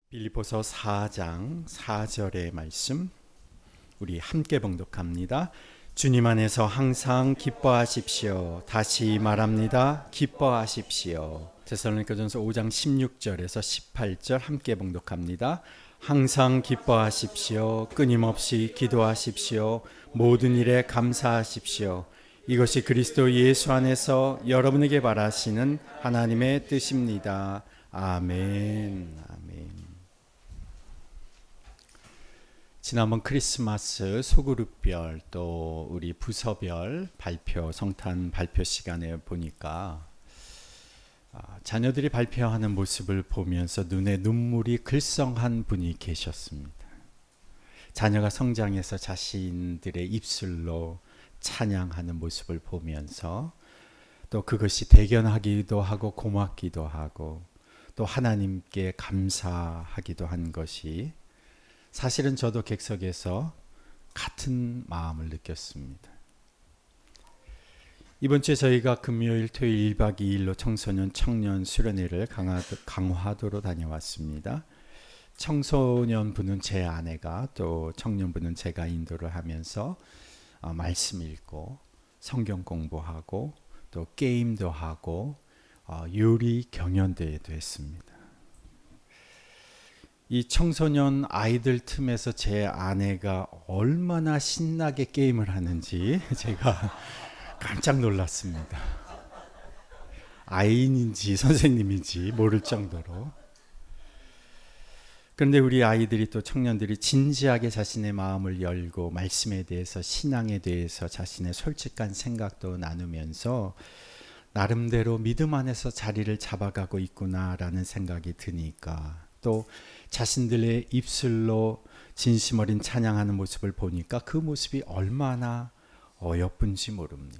빌립보서 4장 4절의 말씀 우리 함께 봉독합니다. 주님 안에서 항상 기뻐하십시오. 다시 말합니다. 기뻐하십시오. 데살로니가전서 5장 16절에서 18절 함께 봉독합니다. 항상 기뻐하십시오. 끊임없이 기도하십시오. 모든 일에 감사하십시오. 이것이 그리스도 예수 안에서 여러분에게 바라시는 하나님의 뜻입니다. 아멘. 아멘. 지난번 크리스마스 소그룹별 또 우리 부서별 발표 성탄 발표 시간에 보니까 자녀들이 발표하는 모습을 보면서 눈에 눈물이 글썽한 분이 계셨습니다. 자녀가 성장해서 자신들의 입술로 찬양하는 모습을 보면서 또 그것이 대견하기도 하고 고맙기도 하고 또 하나님께 감사하기도 한 것이 사실은 저도 객석에서 같은 마음을 느꼈습니다. 이번 주에 저희가 금요일, 토요일 1박 2일로 청소년, 청년 수련회를 강화도로 다녀왔습니다. 청소년부는 제 아내가 또 청년부는 제가 인도를 하면서 말씀 읽고 성경 공부하고 또 게임도 하고 요리 경연대회도 했습니다. 이 청소년 아이들 틈에서 제 아내가 얼마나 신나게 게임을 하는지 제가 깜짝 놀랐습니다. 아이인지 선생님인지 모를 정도로. 그런데 우리 아이들이 또 청년들이 진지하게 자신의 마음을 열고 말씀에 대해서 신앙에 대해서 자신의 솔직한 생각도 나누면서 나름대로 믿음 안에서 자리를 잡아가고 있구나라는 생각이 드니까 또 자신들의 입술로 진심 어린 찬양하는 모습을 보니까 그 모습이 얼마나 어여쁜지 모릅니다.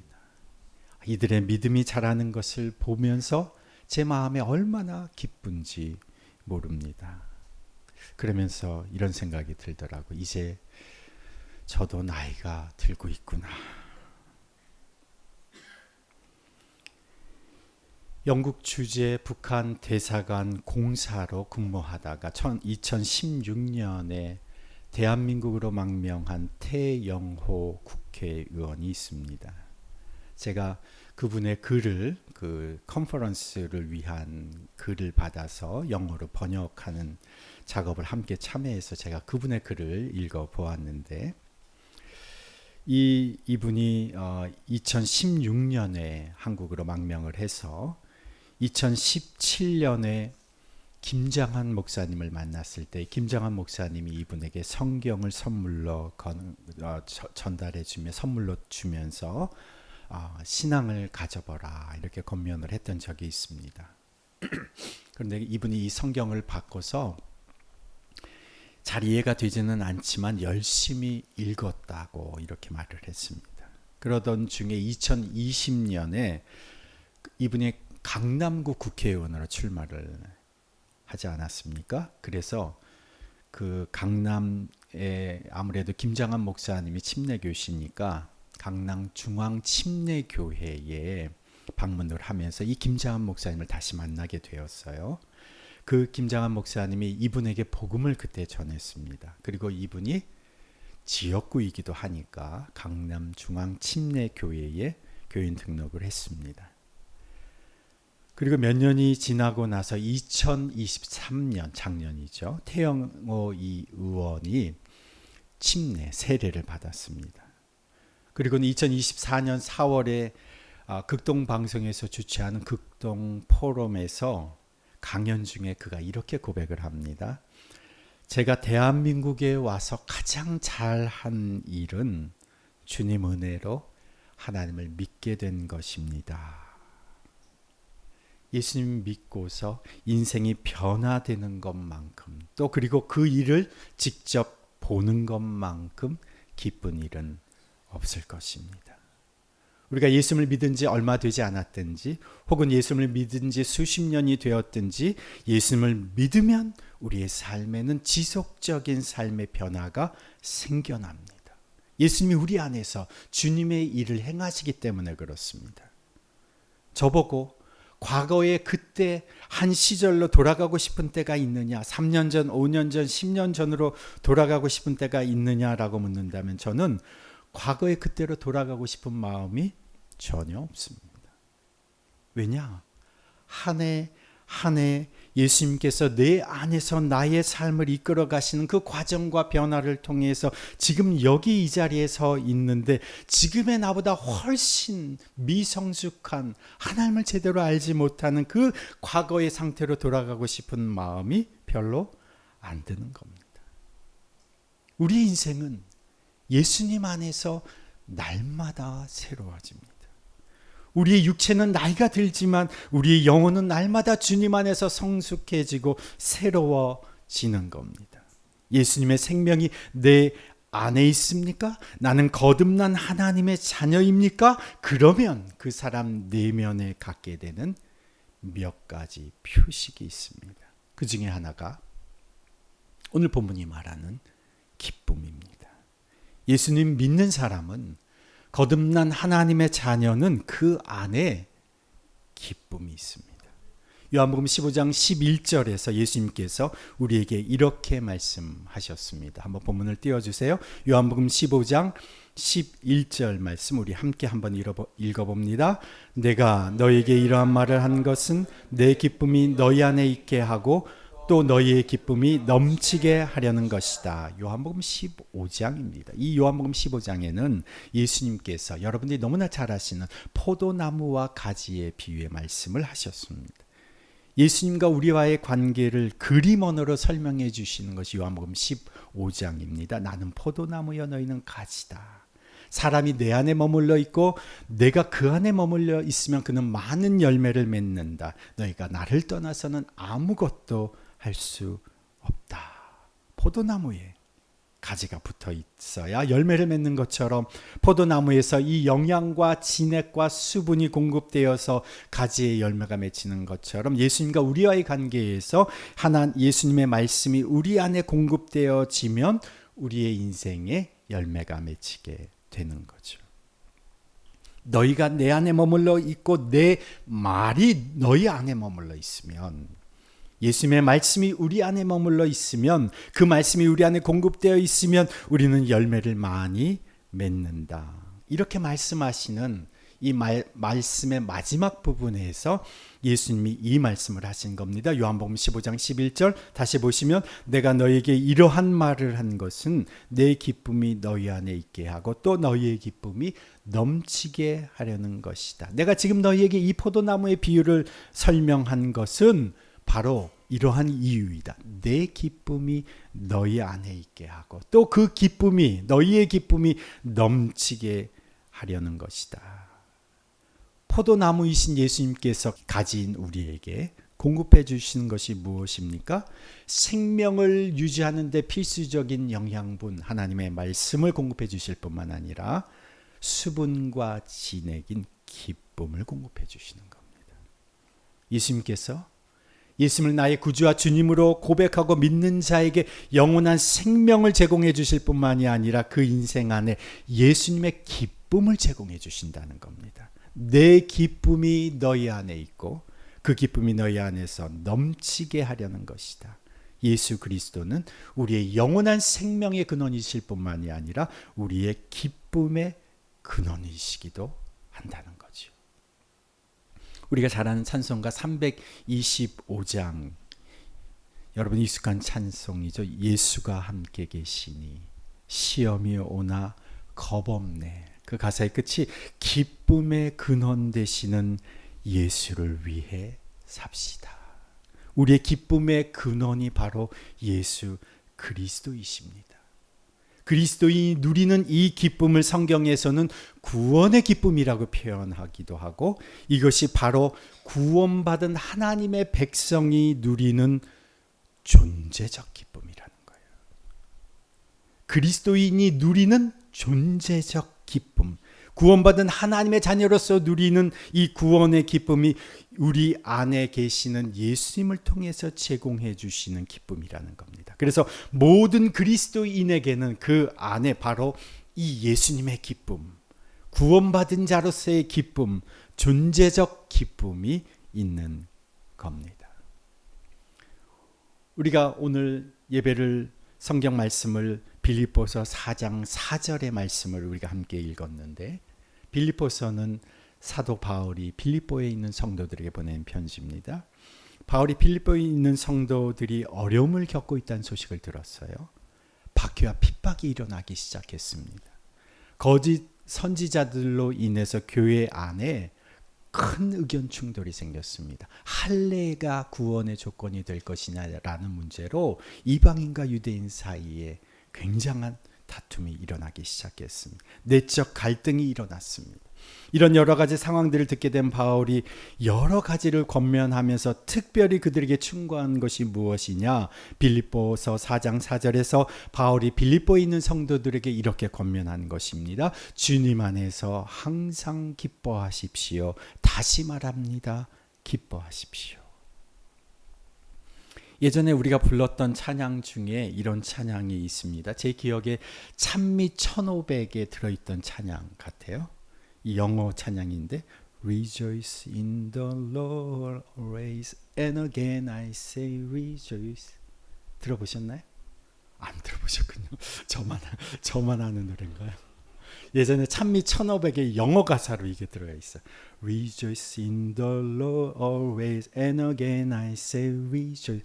이들의 믿음이 자라는 것을 보면서 제 마음에 얼마나 기쁜지 모릅니다. 그러면서 이런 생각이 들더라고요. 이제 저도 나이가 들고 있구나. 영국 주재 북한 대사관 공사로 근무하다가 2016년에 대한민국으로 망명한 태영호 국회의원이 있습니다. 제가 그분의 글을 컨퍼런스를 위한 글을 받아서 영어로 번역하는 작업을 함께 참여해서 제가 그분의 글을 읽어보았는데 이분이 2016년에 한국으로 망명을 해서 2017년에 김장한 목사님을 만났을 때 김장한 목사님이 이분에게 성경을 선물로 전달해 주며 선물로 주면서 신앙을 가져보라 이렇게 권면을 했던 적이 있습니다. 그런데 이분이 이 성경을 바꿔서 잘 이해가 되지는 않지만 열심히 읽었다고 이렇게 말을 했습니다. 그러던 중에 2020년에 이분이 강남구 국회의원으로 출마를 하지 않았습니까? 그래서 그 강남에 아무래도 김장한 목사님이 침례교시니까 강남 중앙 침례교회에 방문을 하면서 이 김장한 목사님을 다시 만나게 되었어요. 그 김장한 목사님이 이분에게 복음을 그때 전했습니다. 그리고 이분이 지역구이기도 하니까 강남 중앙 침례교회에 교인 등록을 했습니다. 그리고 몇 년이 지나고 나서 2023년 작년이죠. 태영호 이 의원이 침례 세례를 받았습니다. 그리고 2024년 4월에 극동 방송에서 주최하는 극동 포럼에서 강연 중에 그가 이렇게 고백을 합니다. 제가 대한민국에 와서 가장 잘한 일은 주님 은혜로 하나님을 믿게 된 것입니다. 예수님 믿고서 인생이 변화되는 것만큼 또 그리고 그 일을 직접 보는 것만큼 기쁜 일은 없을 것입니다. 우리가 예수님을 믿은 지 얼마 되지 않았든지 혹은 예수님을 믿은 지 수십 년이 되었든지 예수님을 믿으면 우리의 삶에는 지속적인 삶의 변화가 생겨납니다. 예수님이 우리 안에서 주님의 일을 행하시기 때문에 그렇습니다. 저보고 과거에 그때 한 시절로 돌아가고 싶은 때가 있느냐? 3년 전, 5년 전, 10년 전으로 돌아가고 싶은 때가 있느냐라고 묻는다면 저는 과거의 그때로 돌아가고 싶은 마음이 전혀 없습니다. 왜냐? 한 해 한 해 예수님께서 내 안에서 나의 삶을 이끌어 가시는 그 과정과 변화를 통해서 지금 여기 이 자리에 서 있는데 지금의 나보다 훨씬 미성숙한 하나님을 제대로 알지 못하는 그 과거의 상태로 돌아가고 싶은 마음이 별로 안 드는 겁니다. 우리 인생은 예수님 안에서 날마다 새로워집니다. 우리의 육체는 나이가 들지만 우리의 영혼은 날마다 주님 안에서 성숙해지고 새로워지는 겁니다. 예수님의 생명이 내 안에 있습니까? 나는 거듭난 하나님의 자녀입니까? 그러면 그 사람 내면에 갖게 되는 몇 가지 표식이 있습니다. 그 중에 하나가 오늘 본문이 말하는 기쁨입니다. 예수님 믿는 사람은, 거듭난 하나님의 자녀는 그 안에 기쁨이 있습니다. 요한복음 15장 11절에서 예수님께서 우리에게 이렇게 말씀하셨습니다. 한번 본문을 띄워주세요. 요한복음 15장 11절 말씀 우리 함께 한번 읽어봅니다. 내가 너에게 이러한 말을 한 것은 내 기쁨이 너희 안에 있게 하고 또 너희의 기쁨이 넘치게 하려는 것이다. 요한복음 15장입니다. 이 요한복음 15장에는 예수님께서 여러분들이 너무나 잘 아시는 포도나무와 가지의 비유의 말씀을 하셨습니다. 예수님과 우리와의 관계를 그림 언어로 설명해 주시는 것이 요한복음 15장입니다. 나는 포도나무여 너희는 가지다. 사람이 내 안에 머물러 있고 내가 그 안에 머물러 있으면 그는 많은 열매를 맺는다. 너희가 나를 떠나서는 아무것도 할 수 없다. 포도나무에 가지가 붙어 있어야 열매를 맺는 것처럼 포도나무에서 이 영양과 진액과 수분이 공급되어서 가지의 열매가 맺히는 것처럼 예수님과 우리와의 관계에서 예수님의 말씀이 우리 안에 공급되어지면 우리의 인생에 열매가 맺히게 되는 거죠. 너희가 내 안에 머물러 있고 내 말이 너희 안에 머물러 있으면, 예수님의 말씀이 우리 안에 머물러 있으면, 그 말씀이 우리 안에 공급되어 있으면 우리는 열매를 많이 맺는다. 이렇게 말씀하시는 이 말씀의 마지막 부분에서 예수님이 이 말씀을 하신 겁니다. 요한복음 15장 11절 다시 보시면 내가 너에게 이러한 말을 한 것은 내 기쁨이 너희 안에 있게 하고 또 너희의 기쁨이 넘치게 하려는 것이다. 내가 지금 너희에게 이 포도나무의 비유를 설명한 것은 바로 이러한 이유이다. 내 기쁨이 너희 안에 있게 하고 또 그 기쁨이, 너희의 기쁨이 넘치게 하려는 것이다. 포도나무이신 예수님께서 가진 우리에게 공급해 주시는 것이 무엇입니까? 생명을 유지하는 데 필수적인 영양분, 하나님의 말씀을 공급해 주실 뿐만 아니라 수분과 진액인 기쁨을 공급해 주시는 겁니다. 예수님께서 예수님을 나의 구주와 주님으로 고백하고 믿는 자에게 영원한 생명을 제공해 주실 뿐만이 아니라 그 인생 안에 예수님의 기쁨을 제공해 주신다는 겁니다. 내 기쁨이 너희 안에 있고 그 기쁨이 너희 안에서 넘치게 하려는 것이다. 예수 그리스도는 우리의 영원한 생명의 근원이실 뿐만이 아니라 우리의 기쁨의 근원이시기도 한다는 거죠. 우리가 잘 아는 찬송가 325장, 여러분 익숙한 찬송이죠. 예수가 함께 계시니 시험이 오나 겁없네. 그 가사의 끝이 기쁨의 근원 되시는 예수를 위해 삽시다. 우리의 기쁨의 근원이 바로 예수 그리스도이십니다. 그리스도인이 누리는 이 기쁨을 성경에서는 구원의 기쁨이라고 표현하기도 하고, 이것이 바로 구원받은 하나님의 백성이 누리는 존재적 기쁨이라는 거예요. 그리스도인이 누리는 존재적 기쁨, 구원받은 하나님의 자녀로서 누리는 이 구원의 기쁨이 우리 안에 계시는 예수님을 통해서 제공해 주시는 기쁨이라는 겁니다. 그래서 모든 그리스도인에게는 그 안에 바로 이 예수님의 기쁨, 구원받은 자로서의 기쁨, 존재적 기쁨이 있는 겁니다. 우리가 오늘 예배를 성경 말씀을 빌립보서 4장 4절의 말씀을 우리가 함께 읽었는데, 빌립보서는 사도 바울이 빌립보에 있는 성도들에게 보낸 편지입니다. 바울이 빌립보에 있는 성도들이 어려움을 겪고 있다는 소식을 들었어요. 박해와 핍박이 일어나기 시작했습니다. 거짓 선지자들로 인해서 교회 안에 큰 의견 충돌이 생겼습니다. 할례가 구원의 조건이 될 것이냐라는 문제로 이방인과 유대인 사이에 굉장한 다툼이 일어나기 시작했습니다. 내적 갈등이 일어났습니다. 이런 여러 가지 상황들을 듣게 된 바울이 여러 가지를 권면하면서 특별히 그들에게 충고한 것이 무엇이냐? 빌립보서 4장 4절에서 바울이 빌립보에 있는 성도들에게 이렇게 권면하는 것입니다. 주님 안에서 항상 기뻐하십시오. 다시 말합니다. 기뻐하십시오. 예전에 우리가 불렀던 찬양 중에 이런 찬양이 있습니다. 제 기억에 찬미 1500에 들어있던 찬양 같아요. 이 영어 찬양인데 Rejoice in the Lord always and again I say rejoice. 들어보셨나요? 안 들어보셨군요. 저만 아는 노래인가요? 예전에 찬미 1500의 영어 가사로 이게 들어가 있어요. Rejoice in the Lord always and again I say rejoice.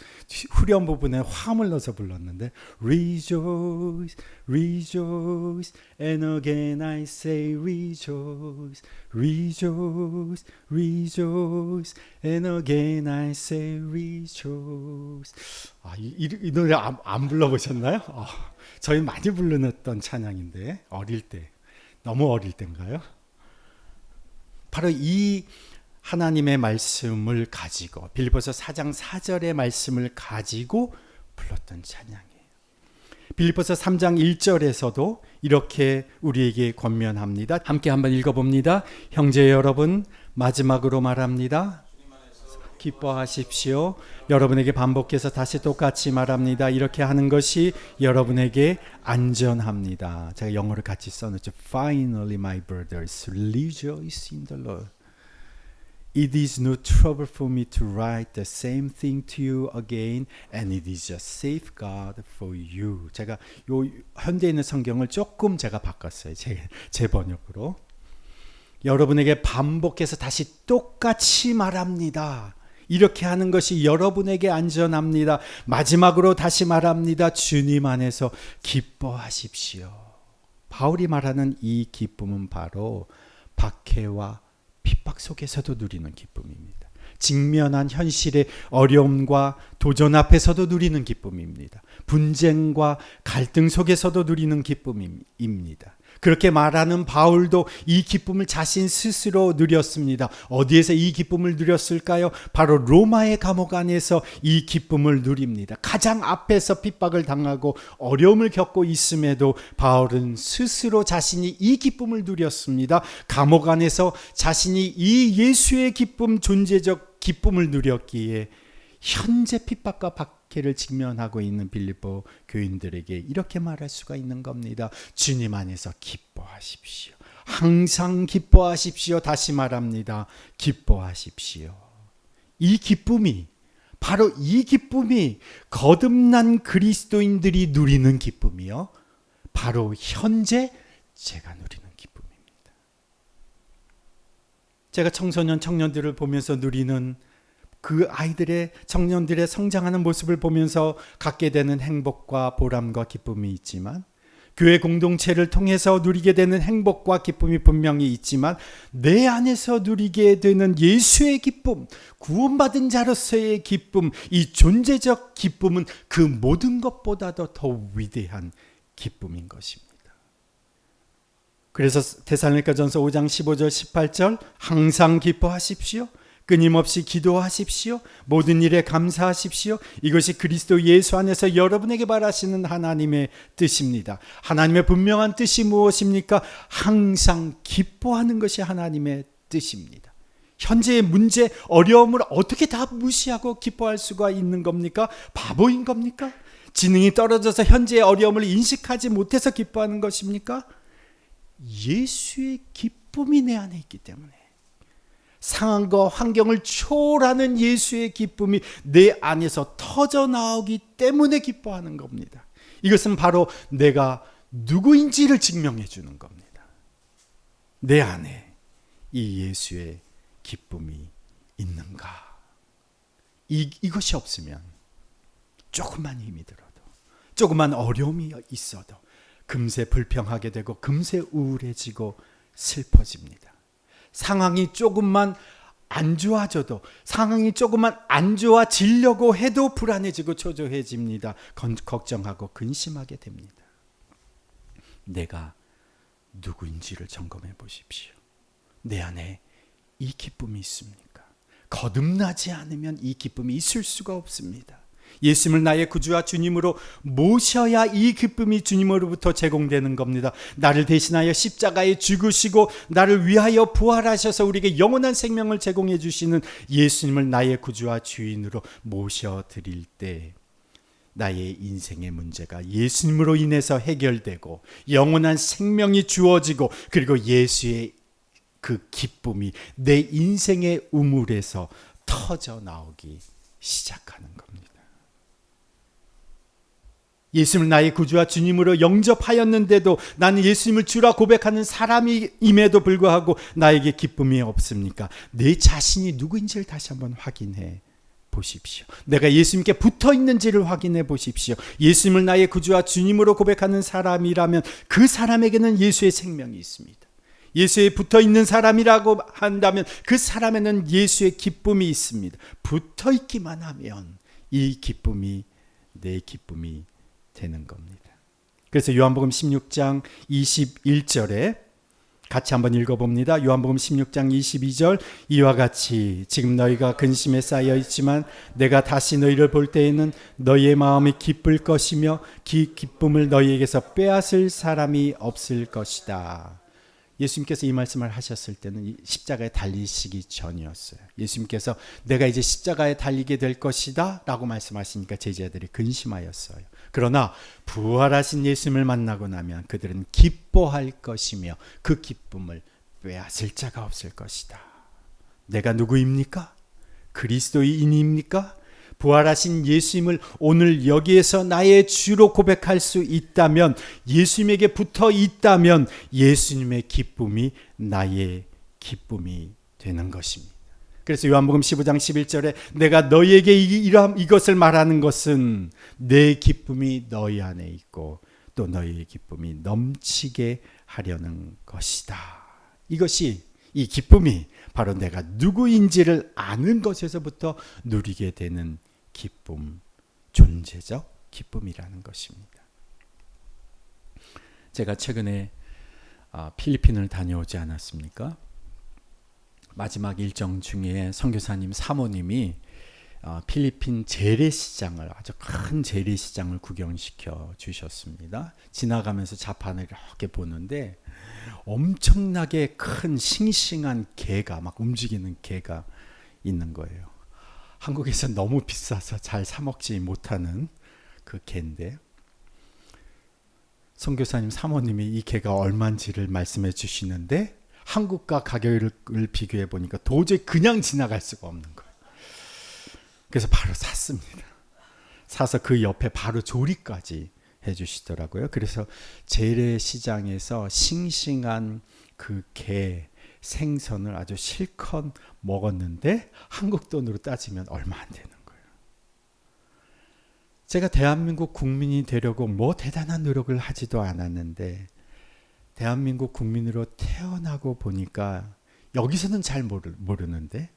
후렴 부분에 화음을 넣어서 불렀는데 Rejoice, rejoice and again I say rejoice. Rejoice, rejoice and again I say rejoice. 이 노래 안 불러보셨나요? 저희 많이 불렀던 찬양인데 어릴 때. 너무 어릴 때인가요? 바로 이 하나님의 말씀을 가지고 빌립보서 4장 4절의 말씀을 가지고 불렀던 찬양이에요. 빌립보서 3장 1절에서도 이렇게 우리에게 권면합니다. 함께 한번 읽어봅니다. 형제 여러분, 마지막으로 말합니다. 기뻐하십시오. 여러분에게 반복해서 다시 똑같이 말합니다. 이렇게 하는 것이 여러분에게 안전합니다. 제가 영어를 같이 써놓죠. Finally, my brothers, rejoice in the Lord. It is no trouble for me to write the same thing to you again, and it is a safeguard for you. 제가 요 현대에 있는 성경을 조금 제가 바꿨어요. 제 번역으로. 여러분에게 반복해서 다시 똑같이 말합니다. 이렇게 하는 것이 여러분에게 안전합니다. 마지막으로 다시 말합니다. 주님 안에서 기뻐하십시오. 바울이 말하는 이 기쁨은 바로 박해와 핍박 속에서도 누리는 기쁨입니다. 직면한 현실의 어려움과 도전 앞에서도 누리는 기쁨입니다. 분쟁과 갈등 속에서도 누리는 기쁨입니다. 그렇게 말하는 바울도 이 기쁨을 자신 스스로 누렸습니다. 어디에서 이 기쁨을 누렸을까요? 바로 로마의 감옥 안에서 이 기쁨을 누립니다. 가장 앞에서 핍박을 당하고 어려움을 겪고 있음에도 바울은 스스로 자신이 이 기쁨을 누렸습니다. 감옥 안에서 자신이 이 예수의 기쁨, 존재적 기쁨을 누렸기에 현재 핍박과 박해를 직면하고 있는 빌립보 교인들에게 이렇게 말할 수가 있는 겁니다. 주님 안에서 기뻐하십시오. 항상 기뻐하십시오. 다시 말합니다. 기뻐하십시오. 이 기쁨이 바로 이 기쁨이 거듭난 그리스도인들이 누리는 기쁨이요. 바로 현재 제가 누리는 기쁨입니다. 제가 청년들을 보면서 누리는 그 아이들의 청년들의 성장하는 모습을 보면서 갖게 되는 행복과 보람과 기쁨이 있지만 교회 공동체를 통해서 누리게 되는 행복과 기쁨이 분명히 있지만 내 안에서 누리게 되는 예수의 기쁨, 구원받은 자로서의 기쁨, 이 존재적 기쁨은 그 모든 것보다도 더 위대한 기쁨인 것입니다. 그래서 데살로니가전서 5장 15절 18절 항상 기뻐하십시오. 끊임없이 기도하십시오. 모든 일에 감사하십시오. 이것이 그리스도 예수 안에서 여러분에게 바라시는 하나님의 뜻입니다. 하나님의 분명한 뜻이 무엇입니까? 항상 기뻐하는 것이 하나님의 뜻입니다. 현재의 문제, 어려움을 어떻게 다 무시하고 기뻐할 수가 있는 겁니까? 바보인 겁니까? 지능이 떨어져서 현재의 어려움을 인식하지 못해서 기뻐하는 것입니까? 예수의 기쁨이 내 안에 있기 때문에 상황과 환경을 초월하는 예수의 기쁨이 내 안에서 터져 나오기 때문에 기뻐하는 겁니다. 이것은 바로 내가 누구인지를 증명해 주는 겁니다. 내 안에 이 예수의 기쁨이 있는가? 이것이 없으면 조금만 힘이 들어도, 조금만 어려움이 있어도 금세 불평하게 되고 금세 우울해지고 슬퍼집니다. 상황이 조금만 안 좋아져도, 상황이 조금만 안 좋아지려고 해도 불안해지고 초조해집니다. 걱정하고 근심하게 됩니다. 내가 누구인지를 점검해 보십시오. 내 안에 이 기쁨이 있습니까? 거듭나지 않으면 이 기쁨이 있을 수가 없습니다. 예수님을 나의 구주와 주님으로 모셔야 이 기쁨이 주님으로부터 제공되는 겁니다. 나를 대신하여 십자가에 죽으시고 나를 위하여 부활하셔서 우리에게 영원한 생명을 제공해 주시는 예수님을 나의 구주와 주인으로 모셔드릴 때 나의 인생의 문제가 예수님으로 인해서 해결되고 영원한 생명이 주어지고, 그리고 예수의 그 기쁨이 내 인생의 우물에서 터져 나오기 시작하는 겁니다. 예수님을 나의 구주와 주님으로 영접하였는데도 나는 예수님을 주라 고백하는 사람임에도 불구하고 나에게 기쁨이 없습니까? 내 자신이 누구인지를 다시 한번 확인해 보십시오. 내가 예수님께 붙어 있는지를 확인해 보십시오. 예수님을 나의 구주와 주님으로 고백하는 사람이라면 그 사람에게는 예수의 생명이 있습니다. 예수에 붙어 있는 사람이라고 한다면 그 사람에는 예수의 기쁨이 있습니다. 붙어 있기만 하면 이 기쁨이 내 기쁨이 되는 겁니다. 그래서 요한복음 16장 21절에 같이 한번 읽어봅니다. 요한복음 16장 22절, 이와 같이 지금 너희가 근심에 쌓여 있지만 내가 다시 너희를 볼 때에는 너희의 마음이 기쁠 것이며 기쁨을 너희에게서 빼앗을 사람이 없을 것이다. 예수님께서 이 말씀을 하셨을 때는 십자가에 달리시기 전이었어요. 예수님께서 내가 이제 십자가에 달리게 될 것이다 라고 말씀하시니까 제자들이 근심하였어요. 그러나 부활하신 예수님을 만나고 나면 그들은 기뻐할 것이며 그 기쁨을 빼앗을 자가 없을 것이다. 내가 누구입니까? 그리스도인입니까? 부활하신 예수님을 오늘 여기에서 나의 주로 고백할 수 있다면, 예수님에게 붙어 있다면 예수님의 기쁨이 나의 기쁨이 되는 것입니다. 그래서 요한복음 15장 11절에 내가 너희에게 이것을 말하는 것은 내 기쁨이 너희 안에 있고 또 너희의 기쁨이 넘치게 하려는 것이다. 이것이, 이 기쁨이 바로 내가 누구인지를 아는 것에서부터 누리게 되는 기쁨, 존재적 기쁨이라는 것입니다. 제가 최근에 필리핀을 다녀오지 않았습니까? 마지막 일정 중에 선교사님 사모님이 필리핀 재래시장을, 아주 큰 재래시장을 구경시켜 주셨습니다. 지나가면서 자판을 이렇게 보는데 엄청나게 큰 싱싱한 게가, 막 움직이는 게가 있는 거예요. 한국에서 너무 비싸서 잘 사 먹지 못하는 그 게인데, 선교사님 사모님이 이 게가 얼마인지를 말씀해 주시는데 한국과 가격을 비교해 보니까 도저히 그냥 지나갈 수가 없는 거예요. 그래서 바로 샀습니다. 사서 그 옆에 바로 조리까지 해주시더라고요. 그래서 재래시장에서 싱싱한 그 게 생선을 아주 실컷 먹었는데 한국 돈으로 따지면 얼마 안 되는 거예요. 제가 대한민국 국민이 되려고 뭐 대단한 노력을 하지도 않았는데 대한민국 국민으로 태어나고 보니까 여기서는 잘 모르는데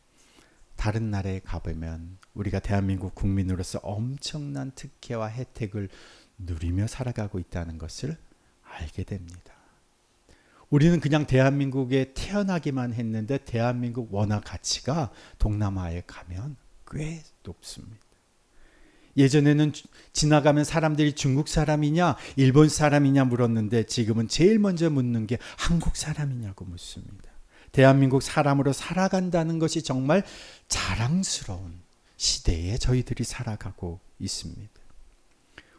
다른 나라에 가보면 우리가 대한민국 국민으로서 엄청난 특혜와 혜택을 누리며 살아가고 있다는 것을 알게 됩니다. 우리는 그냥 대한민국에 태어나기만 했는데 대한민국 원화 가치가 동남아에 가면 꽤 높습니다. 예전에는 지나가면 사람들이 중국 사람이냐 일본 사람이냐 물었는데 지금은 제일 먼저 묻는 게 한국 사람이냐고 묻습니다. 대한민국 사람으로 살아간다는 것이 정말 자랑스러운 시대에 저희들이 살아가고 있습니다.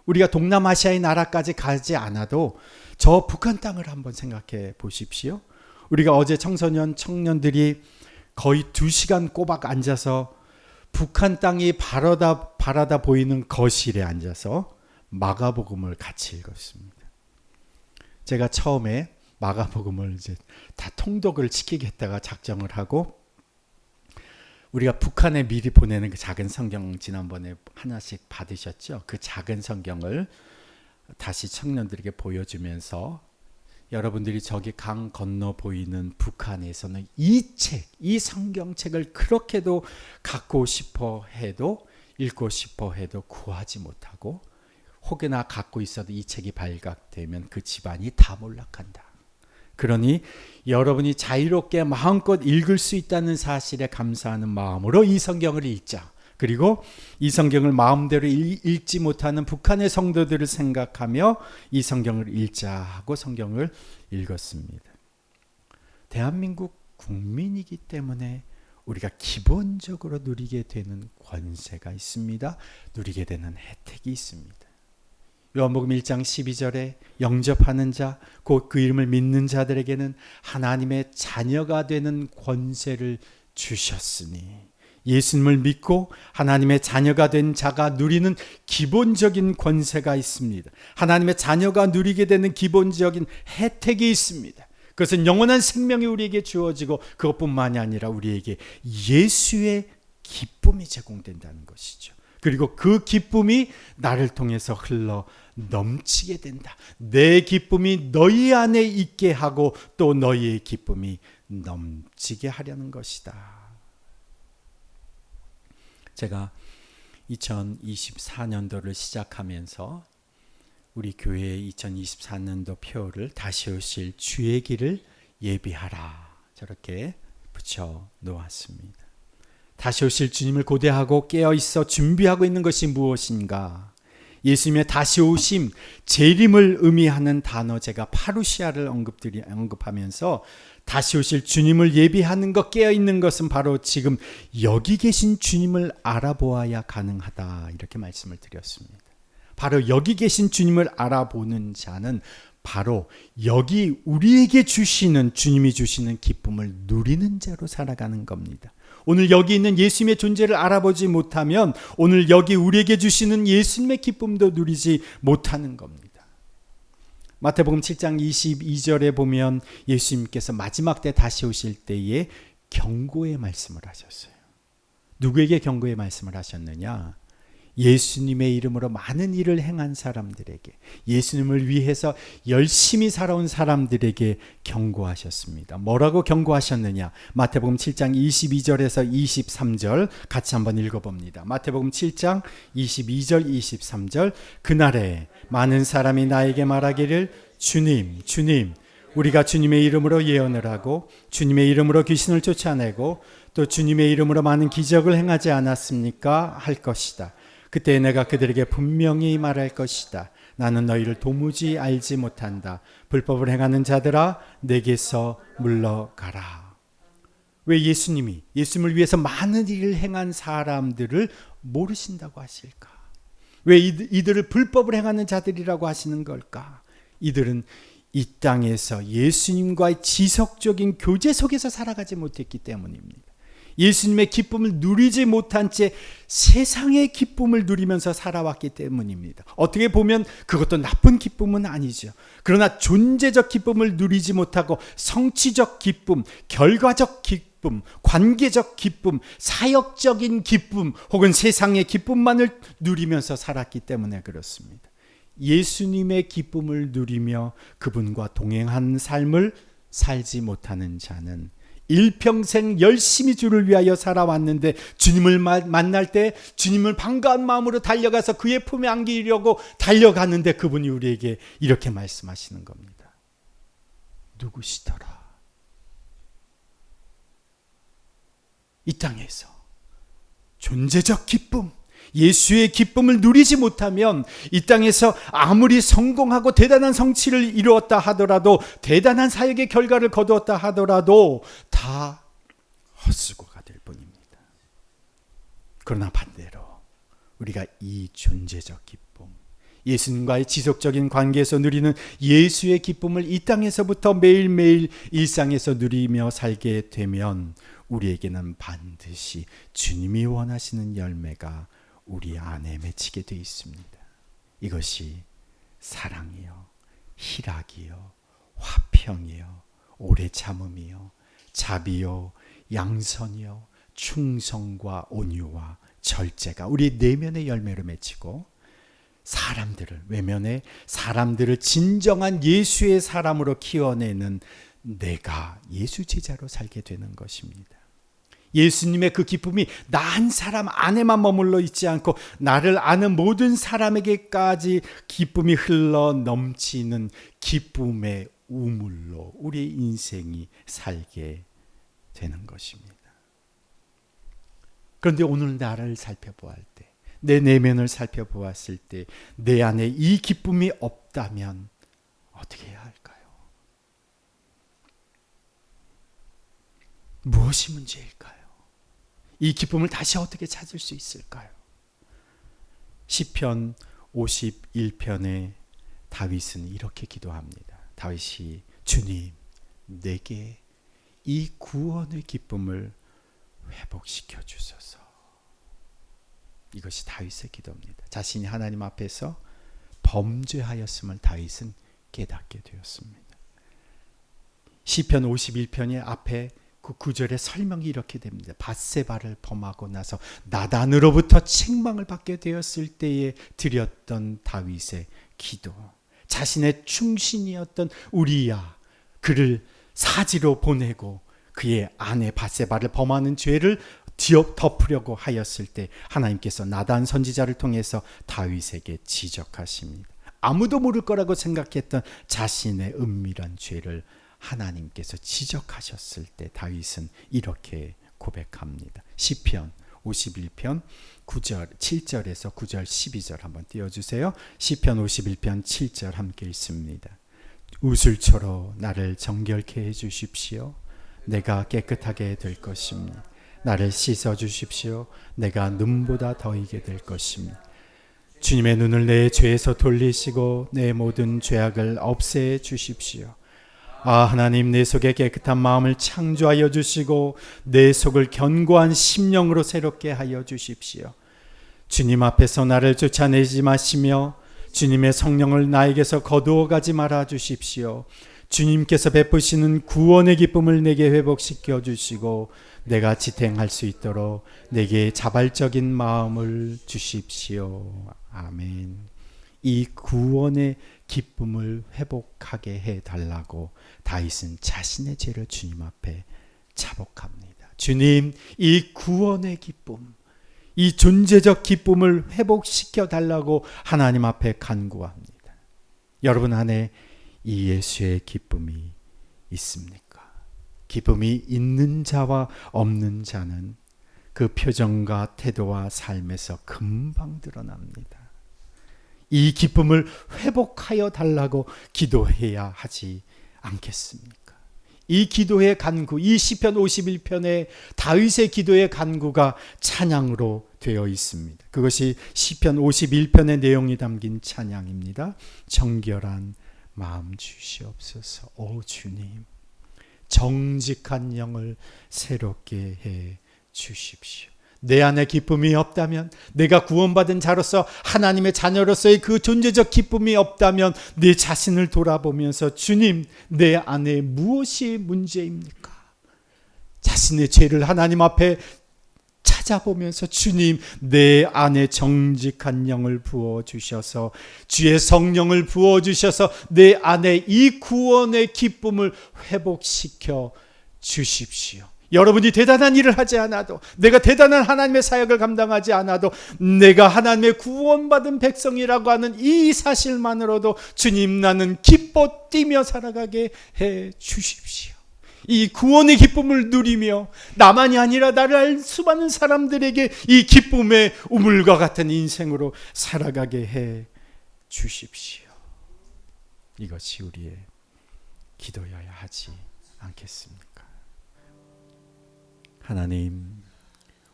우리가 동남아시아의 나라까지 가지 않아도 저 북한 땅을 한번 생각해 보십시오. 우리가 어제 청년들이 거의 2시간 꼬박 앉아서 북한 땅이 바라다 보이는 거실에 앉아서 마가복음을 같이 읽었습니다. 제가 처음에 마가복음을 이제 다 통독을 시키겠다가 작정을 하고, 우리가 북한에 미리 보내는 그 작은 성경 지난번에 하나씩 받으셨죠? 그 작은 성경을 다시 청년들에게 보여주면서, 여러분들이 저기 강 건너 보이는 북한에서는 이 성경책을 그렇게도 갖고 싶어 해도, 읽고 싶어 해도 구하지 못하고, 혹여나 갖고 있어도 이 책이 발각되면 그 집안이 다 몰락한다. 그러니 여러분이 자유롭게 마음껏 읽을 수 있다는 사실에 감사하는 마음으로 이 성경을 읽자. 그리고 이 성경을 마음대로 읽지 못하는 북한의 성도들을 생각하며 이 성경을 읽자 하고 성경을 읽었습니다. 대한민국 국민이기 때문에 우리가 기본적으로 누리게 되는 권세가 있습니다. 누리게 되는 혜택이 있습니다. 요한복음 1장 12절에 영접하는 자, 곧 그 이름을 믿는 자들에게는 하나님의 자녀가 되는 권세를 주셨으니, 예수님을 믿고 하나님의 자녀가 된 자가 누리는 기본적인 권세가 있습니다. 하나님의 자녀가 누리게 되는 기본적인 혜택이 있습니다. 그것은 영원한 생명이 우리에게 주어지고, 그것뿐만이 아니라 우리에게 예수의 기쁨이 제공된다는 것이죠. 그리고 그 기쁨이 나를 통해서 흘러 넘치게 된다. 내 기쁨이 너희 안에 있게 하고 또 너희의 기쁨이 넘치게 하려는 것이다. 제가 2024년도를 시작하면서 우리 교회의 2024년도 표를 다시 오실 주의 길을 예비하라, 저렇게 붙여 놓았습니다. 다시 오실 주님을 고대하고 깨어있어 준비하고 있는 것이 무엇인가? 예수님의 다시 오심, 재림을 의미하는 단어, 제가 파루시아를 언급하면서 다시 오실 주님을 예비하는 것, 깨어있는 것은 바로 지금 여기 계신 주님을 알아보아야 가능하다, 이렇게 말씀을 드렸습니다. 바로 여기 계신 주님을 알아보는 자는 바로 여기 우리에게 주시는, 주님이 주시는 기쁨을 누리는 자로 살아가는 겁니다. 오늘 여기 있는 예수님의 존재를 알아보지 못하면 오늘 여기 우리에게 주시는 예수님의 기쁨도 누리지 못하는 겁니다. 마태복음 7장 22절에 보면 예수님께서 마지막 때 다시 오실 때에 경고의 말씀을 하셨어요. 누구에게 경고의 말씀을 하셨느냐? 예수님의 이름으로 많은 일을 행한 사람들에게, 예수님을 위해서 열심히 살아온 사람들에게 경고하셨습니다. 뭐라고 경고하셨느냐? 마태복음 7장 22절에서 23절 같이 한번 읽어봅니다. 마태복음 7장 22절 23절. 그날에 많은 사람이 나에게 말하기를 주님, 주님, 우리가 주님의 이름으로 예언을 하고 주님의 이름으로 귀신을 쫓아내고 또 주님의 이름으로 많은 기적을 행하지 않았습니까? 할 것이다. 그때 내가 그들에게 분명히 말할 것이다. 나는 너희를 도무지 알지 못한다. 불법을 행하는 자들아, 내게서 물러가라. 왜 예수님이 예수님을 위해서 많은 일을 행한 사람들을 모르신다고 하실까? 왜 이들을 불법을 행하는 자들이라고 하시는 걸까? 이들은 이 땅에서 예수님과의 지속적인 교제 속에서 살아가지 못했기 때문입니다. 예수님의 기쁨을 누리지 못한 채 세상의 기쁨을 누리면서 살아왔기 때문입니다. 어떻게 보면 그것도 나쁜 기쁨은 아니죠. 그러나 존재적 기쁨을 누리지 못하고 성취적 기쁨, 결과적 기쁨, 관계적 기쁨, 사역적인 기쁨 혹은 세상의 기쁨만을 누리면서 살았기 때문에 그렇습니다. 예수님의 기쁨을 누리며 그분과 동행한 삶을 살지 못하는 자는 일평생 열심히 주를 위하여 살아왔는데 주님을 만날 때 주님을 반가운 마음으로 달려가서 그의 품에 안기려고 달려가는데 그분이 우리에게 이렇게 말씀하시는 겁니다. 누구시더라? 이 땅에서 존재적 기쁨, 예수의 기쁨을 누리지 못하면 이 땅에서 아무리 성공하고 대단한 성취를 이루었다 하더라도, 대단한 사역의 결과를 거두었다 하더라도 다 헛수고가 될 뿐입니다. 그러나 반대로 우리가 이 존재적 기쁨, 예수님과의 지속적인 관계에서 누리는 예수의 기쁨을 이 땅에서부터 매일매일 일상에서 누리며 살게 되면 우리에게는 반드시 주님이 원하시는 열매가 우리 안에 맺히게 되어 있습니다. 이것이 사랑이요, 희락이요, 화평이요, 오래 참음이요, 자비요, 양선이요, 충성과 온유와 절제가 우리 내면의 열매로 맺히고, 사람들을, 외면의 사람들을 진정한 예수의 사람으로 키워내는 내가 예수 제자로 살게 되는 것입니다. 예수님의 그 기쁨이 나 한 사람 안에만 머물러 있지 않고 나를 아는 모든 사람에게까지 기쁨이 흘러 넘치는 기쁨의 우물로 우리의 인생이 살게 되는 것입니다. 그런데 오늘 나를 살펴보았을 때, 내 내면을 살펴보았을 때 내 안에 이 기쁨이 없다면 어떻게 해야 할까요? 무엇이 문제일까요? 이 기쁨을 다시 어떻게 찾을 수 있을까요? 시편 51편에 다윗은 이렇게 기도합니다. 다윗이 주님, 내게 이 구원의 기쁨을 회복시켜 주소서. 이것이 다윗의 기도입니다. 자신이 하나님 앞에서 범죄하였음을 다윗은 깨닫게 되었습니다. 시편 51편의 앞에 그 구절의 설명이 이렇게 됩니다. 밧세바를 범하고 나서 나단으로부터 책망을 받게 되었을 때에 드렸던 다윗의 기도, 자신의 충신이었던 우리야 그를 사지로 보내고 그의 아내 밧세바를 범하는 죄를 덮으려고 하였을 때 하나님께서 나단 선지자를 통해서 다윗에게 지적하십니다. 아무도 모를 거라고 생각했던 자신의 은밀한 죄를 하나님께서 지적하셨을 때 다윗은 이렇게 고백합니다. 시편 51편 9절 7절에서 9절 12절 한번 띄워주세요. 시편 51편 7절 함께 읽습니다. 우슬초로 나를 정결케 해주십시오. 내가 깨끗하게 될 것입니다. 나를 씻어주십시오. 내가 눈보다 더 이게 될 것입니다. 주님의 눈을 내 죄에서 돌리시고 내 모든 죄악을 없애 주십시오. 아, 하나님, 내 속에 깨끗한 마음을 창조하여 주시고 내 속을 견고한 심령으로 새롭게 하여 주십시오. 주님 앞에서 나를 쫓아내지 마시며 주님의 성령을 나에게서 거두어 가지 말아 주십시오. 주님께서 베푸시는 구원의 기쁨을 내게 회복시켜 주시고 내가 지탱할 수 있도록 내게 자발적인 마음을 주십시오. 아멘. 이 구원의 기쁨을 회복하게 해달라고 다윗은 자신의 죄를 주님 앞에 자복합니다. 주님, 이 구원의 기쁨, 이 존재적 기쁨을 회복시켜 달라고 하나님 앞에 간구합니다. 여러분 안에 이 예수의 기쁨이 있습니까? 기쁨이 있는 자와 없는 자는 그 표정과 태도와 삶에서 금방 드러납니다. 이 기쁨을 회복하여 달라고 기도해야 하지 않겠습니까? 이 기도의 간구, 이 시편 51편의 다윗의 기도의 간구가 찬양으로 되어 있습니다. 그것이 시편 51편의 내용이 담긴 찬양입니다. 정결한 마음 주시옵소서. 오 주님, 정직한 영을 새롭게 해 주십시오. 내 안에 기쁨이 없다면, 내가 구원받은 자로서 하나님의 자녀로서의 그 존재적 기쁨이 없다면 내 자신을 돌아보면서 주님, 내 안에 무엇이 문제입니까? 자신의 죄를 하나님 앞에 찾아보면서 주님, 내 안에 정직한 영을 부어주셔서 주의 성령을 부어주셔서 내 안에 이 구원의 기쁨을 회복시켜 주십시오. 여러분이 대단한 일을 하지 않아도, 내가 대단한 하나님의 사역을 감당하지 않아도 내가 하나님의 구원받은 백성이라고 하는 이 사실만으로도 주님, 나는 기뻐 뛰며 살아가게 해 주십시오. 이 구원의 기쁨을 누리며 나만이 아니라 나를 알 수많은 사람들에게 이 기쁨의 우물과 같은 인생으로 살아가게 해 주십시오. 이것이 우리의 기도여야 하지 않겠습니까? 하나님,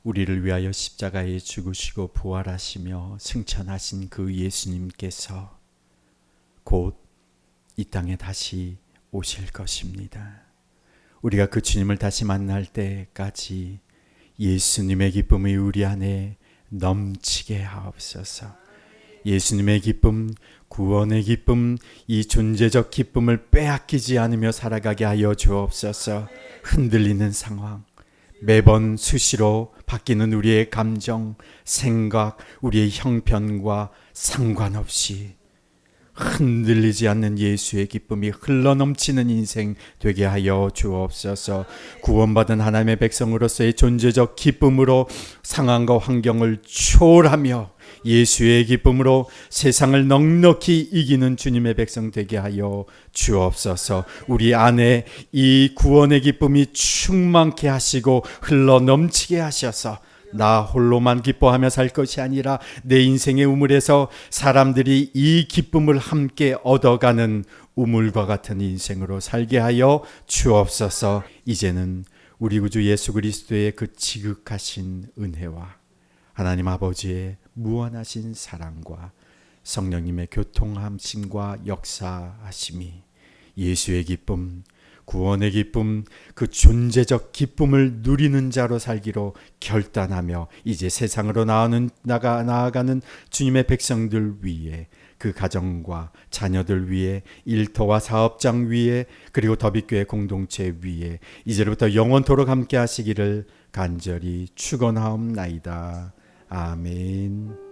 우리를 위하여 십자가에 죽으시고 부활하시며 승천하신 그 예수님께서 곧 이 땅에 다시 오실 것입니다. 우리가 그 주님을 다시 만날 때까지 예수님의 기쁨이 우리 안에 넘치게 하옵소서. 예수님의 기쁨, 구원의 기쁨, 이 존재적 기쁨을 빼앗기지 않으며 살아가게 하여 주옵소서. 흔들리는 상황, 매번 수시로 바뀌는 우리의 감정, 생각, 우리의 형편과 상관없이 흔들리지 않는 예수의 기쁨이 흘러넘치는 인생 되게 하여 주옵소서. 구원받은 하나님의 백성으로서의 존재적 기쁨으로 상황과 환경을 초월하며 예수의 기쁨으로 세상을 넉넉히 이기는 주님의 백성 되게 하여 주옵소서. 우리 안에 이 구원의 기쁨이 충만케 하시고 흘러넘치게 하셔서 나 홀로만 기뻐하며 살 것이 아니라 내 인생의 우물에서 사람들이 이 기쁨을 함께 얻어가는 우물과 같은 인생으로 살게 하여 주옵소서. 이제는 우리 구주 예수 그리스도의 그 지극하신 은혜와 하나님 아버지의 무한하신 사랑과 성령님의 교통하심과 역사하심이, 예수의 기쁨, 구원의 기쁨, 그 존재적 기쁨을 누리는 자로 살기로 결단하며 이제 세상으로 나아가는 주님의 백성들 위에, 그 가정과 자녀들 위에, 일터와 사업장 위에, 그리고 더비교회 공동체 위에 이제부터 영원토록 함께 하시기를 간절히 축원하옵나이다. 아멘.